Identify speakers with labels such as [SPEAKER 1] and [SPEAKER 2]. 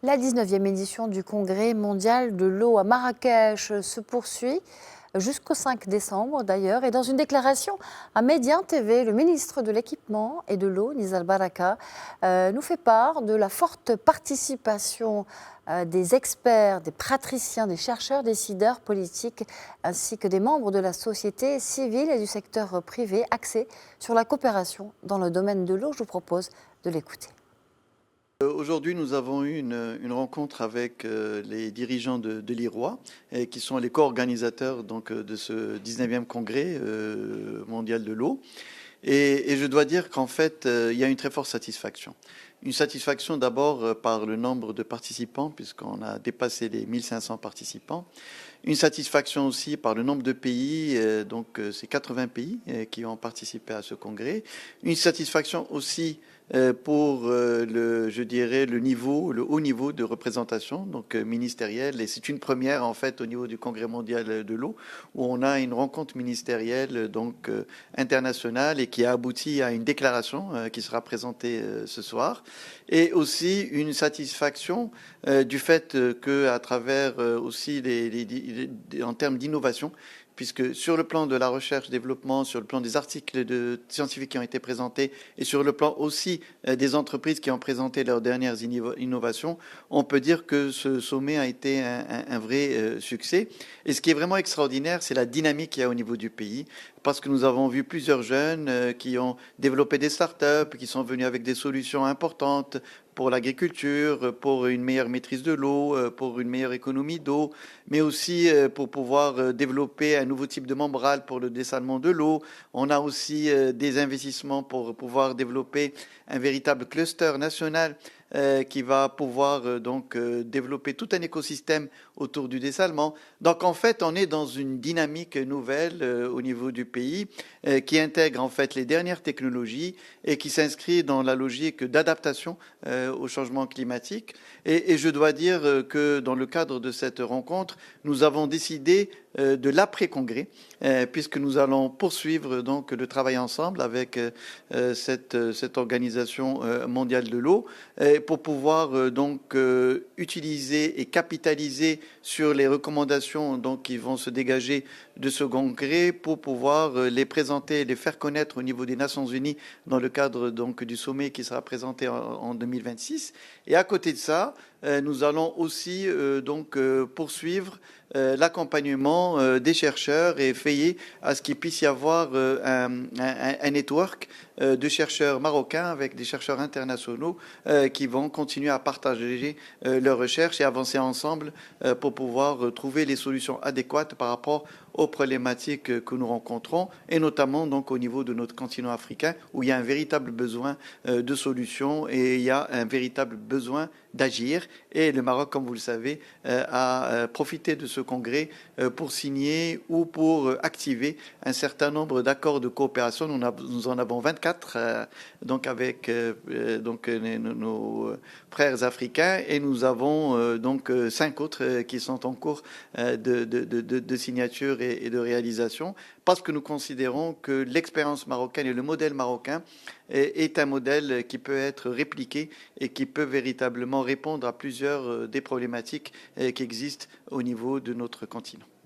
[SPEAKER 1] La 19e édition du Congrès mondial de l'eau à Marrakech se poursuit jusqu'au 5 décembre d'ailleurs. Et dans une déclaration à Médien TV, le ministre de l'Équipement et de l'eau, Nizar Baraka, nous fait part de la forte participation des experts, des praticiens, des chercheurs, décideurs politiques, ainsi que des membres de la société civile et du secteur privé axés sur la coopération dans le domaine de l'eau. Je vous propose de l'écouter.
[SPEAKER 2] Aujourd'hui, nous avons eu une rencontre avec les dirigeants de l'IROA, qui sont les co-organisateurs de ce 19e congrès mondial de l'eau. Et je dois dire qu'en fait, il y a une très forte satisfaction. Une satisfaction d'abord par le nombre de participants, puisqu'on a dépassé les 1500 participants. Une satisfaction aussi par le nombre de pays, c'est 80 pays qui ont participé à ce congrès. Une satisfaction aussi pour le haut niveau de représentation ministérielle, et c'est une première en fait au niveau du Congrès mondial de l'eau, où on a une rencontre ministérielle internationale et qui a abouti à une déclaration qui sera présentée ce soir, et aussi une satisfaction du fait que à travers aussi en termes d'innovation, puisque sur le plan de la recherche-développement, sur le plan des articles scientifiques qui ont été présentés et sur le plan aussi des entreprises qui ont présenté leurs dernières innovations, on peut dire que ce sommet a été un vrai succès. Et ce qui est vraiment extraordinaire, c'est la dynamique qu'il y a au niveau du pays, parce que nous avons vu plusieurs jeunes qui ont développé des startups, qui sont venus avec des solutions importantes pour l'agriculture, pour une meilleure maîtrise de l'eau, pour une meilleure économie d'eau, mais aussi pour pouvoir développer un nouveau type de membral pour le dessalement de l'eau. On a aussi des investissements pour pouvoir développer un véritable cluster national qui va pouvoir développer tout un écosystème autour du dessalement. Donc en fait, on est dans une dynamique nouvelle au niveau du pays qui intègre en fait les dernières technologies et qui s'inscrit dans la logique d'adaptation au changement climatique. Et je dois dire que dans le cadre de cette rencontre, nous avons décidé de l'après-congrès, puisque nous allons poursuivre donc le travail ensemble avec cette organisation mondiale de l'eau, pour pouvoir utiliser et capitaliser sur les recommandations qui vont se dégager de ce congrès pour pouvoir les présenter, les faire connaître au niveau des Nations Unies dans le cadre du sommet qui sera présenté en 2026. Et à côté de ça, nous allons aussi poursuivre l'accompagnement des chercheurs et veiller à ce qu'il puisse y avoir un network de chercheurs marocains avec des chercheurs internationaux qui vont continuer à partager leurs recherches et avancer ensemble pour pouvoir trouver les solutions adéquates par rapport aux problématiques que nous rencontrons, et notamment donc au niveau de notre continent africain, où il y a un véritable besoin de solutions et il y a un véritable besoin d'agir. Et le Maroc, comme vous le savez, a profité de ce congrès pour signer ou pour activer un certain nombre d'accords de coopération. Nous en avons 24 avec nos frères africains, et nous avons 5 autres qui sont en cours de signature et de réalisation, parce que nous considérons que l'expérience marocaine et le modèle marocain est un modèle qui peut être répliqué et qui peut véritablement répondre à plusieurs des problématiques qui existent au niveau de notre continent.